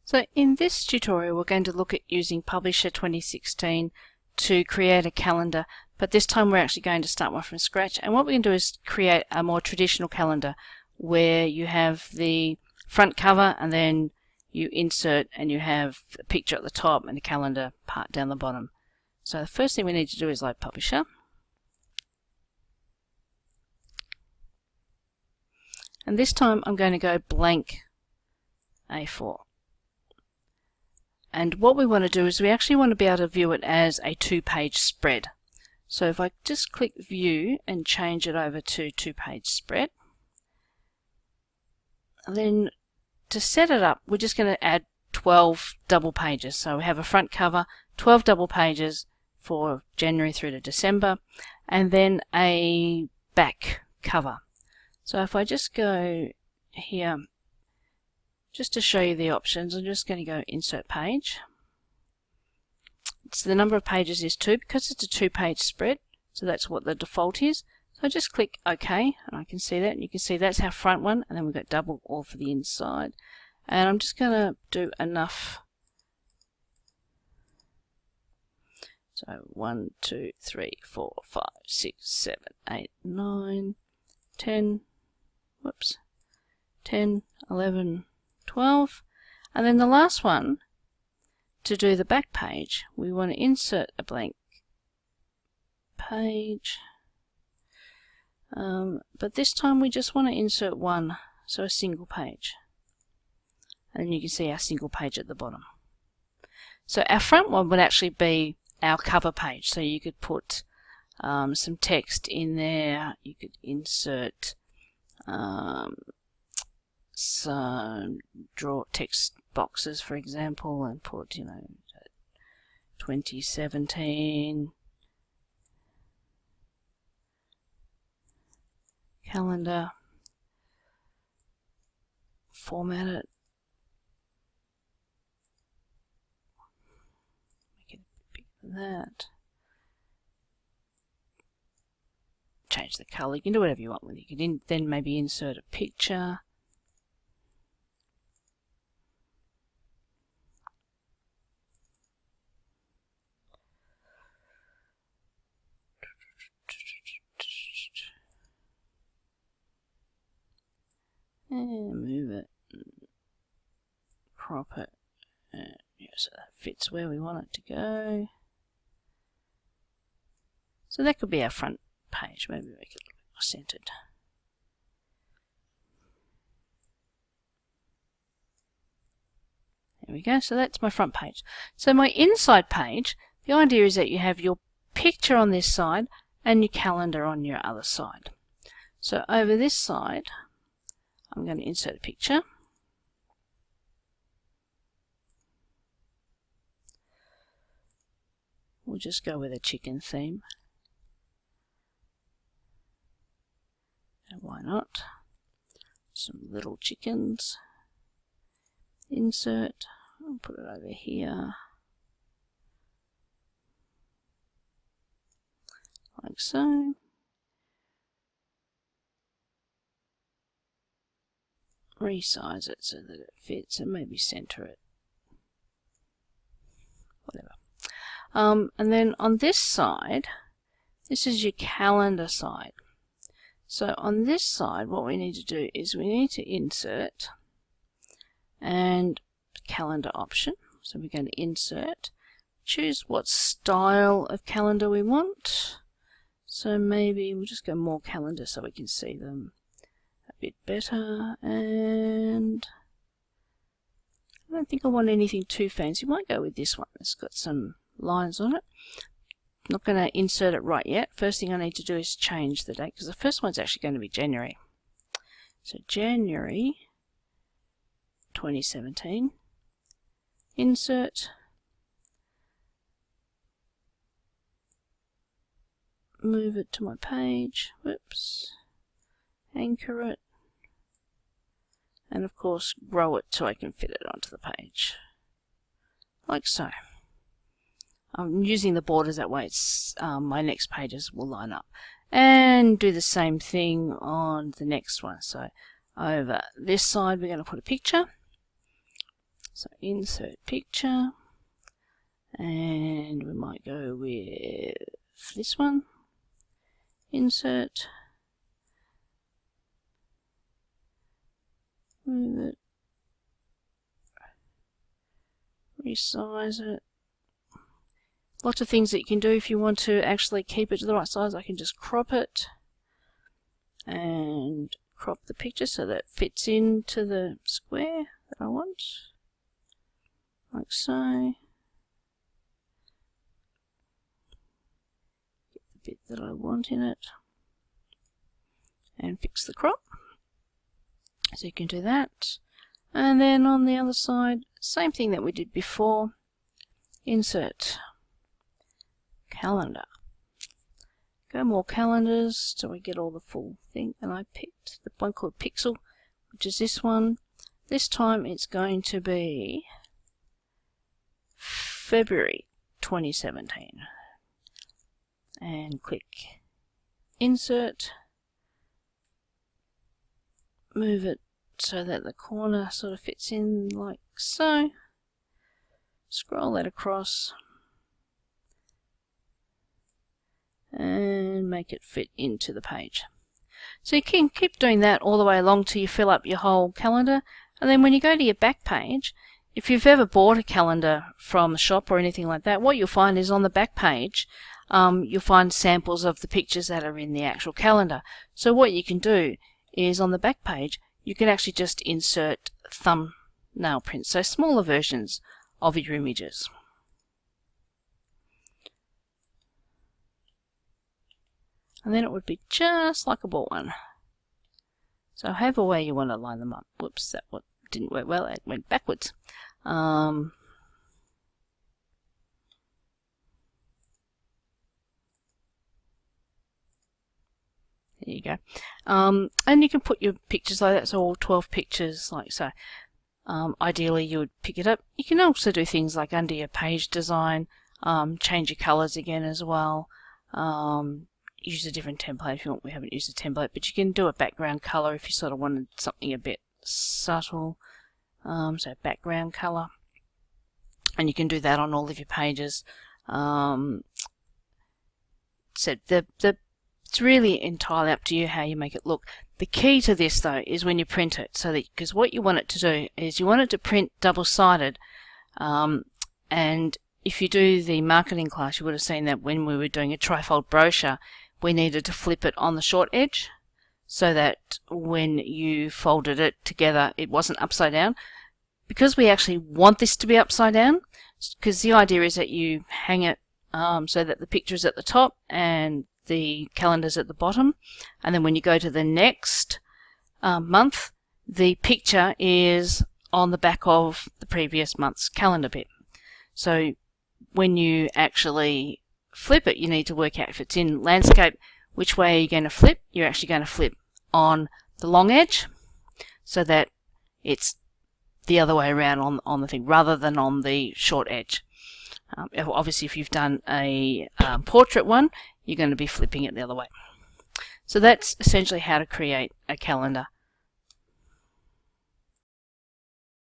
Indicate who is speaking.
Speaker 1: So in this tutorial we're going to look at using Publisher 2016 to create a calendar, but this time we're actually going to start one from scratch, and what we're going to do is create a more traditional calendar where you have the front cover and then you insert and you have a picture at the top and the calendar part down the bottom. So the first thing we need to do is load Publisher. And this time I'm going to go blank A4. And what we want to do is we actually want to be able to view it as a two-page spread. So if I just click View and change it over to two-page spread, and then to set it up, we're just going to add 12 double pages. So we have a front cover, 12 double pages for January through to December, and then a back cover. So if I just go here, just to show you the options, I'm just going to go Insert Page. So the number of pages is 2 because it's a two-page spread, so that's what the default is. So I just click OK, and I can see that, and you can see that's our front one, and then we've got double all for the inside. And I'm just going to do enough. So 1, 2, 3, 4, 5, 6, 7, 8, 9, 10, whoops, 10, 11, 12, and then the last one, to do the back page, we want to insert a blank page, but this time we just want to insert one, so a single page, and you can see our single page at the bottom. So our front one would actually be our cover page, so you could put some text in there, you could insert some draw text boxes, for example, and put, 2017 calendar, format it, make it bigger than that, change the color, you can do whatever you want with it. You can then maybe insert a picture. And move it, crop it, and so that fits where we want it to go. So that could be our front page, maybe make it a little bit more centered. There we go, so that's my front page. So my inside page, the idea is that you have your picture on this side and your calendar on your other side. So over this side, I'm going to insert a picture. We'll just go with a chicken theme. And why not? Some little chickens. Insert. I'll put it over here. Like so. Resize it so that it fits and maybe center it. Whatever. And then on this side, this is your calendar side. So on this side, what we need to do is we need to insert and calendar option. So we're going to insert, choose what style of calendar we want. So maybe we'll just go more calendar so we can see them a bit better, and I don't think I want anything too fancy. Might go with this one. It's got some lines on it. I'm not going to insert it right yet. First thing I need to do is change the date, because the first one's actually going to be January. So January 2017. Insert. Move it to my page. Whoops. Anchor it. And of course grow it so I can fit it onto the page. Like so. I'm using the borders that way it's, my next pages will line up. And do the same thing on the next one. So over this side we're going to put a picture. So insert picture, and we might go with this one. Insert, move it, resize it. Lots of things that you can do if you want to actually keep it to the right size. I can just crop it and crop the picture so that it fits into the square that I want, like so. Get the bit that I want in it and fix the crop. So you can do that. And then on the other side, same thing that we did before. Insert calendar. Go more calendars so we get all the full thing. And I picked the one called Pixel, which is this one. This time it's going to be February 2017. And click Insert. Move it so that the corner sort of fits in like so. Scroll that across and make it fit into the page. So you can keep doing that all the way along till you fill up your whole calendar, and then when you go to your back page, if you've ever bought a calendar from the shop or anything like that, what you'll find is on the back page you'll find samples of the pictures that are in the actual calendar. So what you can do is on the back page you can actually just insert thumbnail prints, so smaller versions of your images. And then it would be just like a bought one. So however way you want to line them up. Whoops, that one didn't work well, it went backwards. There you go. And you can put your pictures like that, so all 12 pictures like so. Ideally you would pick it up. You can also do things like under your page design, change your colors again as well. Use a different template if you want. We haven't used a template, but you can do a background color if you sort of wanted something a bit subtle. So background color, and you can do that on all of your pages. So it's really entirely up to you how you make it look. The key to this though is when you print it, so that because what you want it to do is you want it to print double-sided, and if you do the marketing class, you would have seen that when we were doing a trifold brochure, we needed to flip it on the short edge so that when you folded it together it wasn't upside down. Because we actually want this to be upside down, because the idea is that you hang it so that the picture is at the top and the calendar's at the bottom, and then when you go to the next month, the picture is on the back of the previous month's calendar bit. So when you actually flip it, you need to work out if it's in landscape, which way are you going to flip? You're actually going to flip on the long edge so that it's the other way around on the thing rather than on the short edge. Obviously if you've done a portrait one, you're going to be flipping it the other way. So that's essentially how to create a calendar.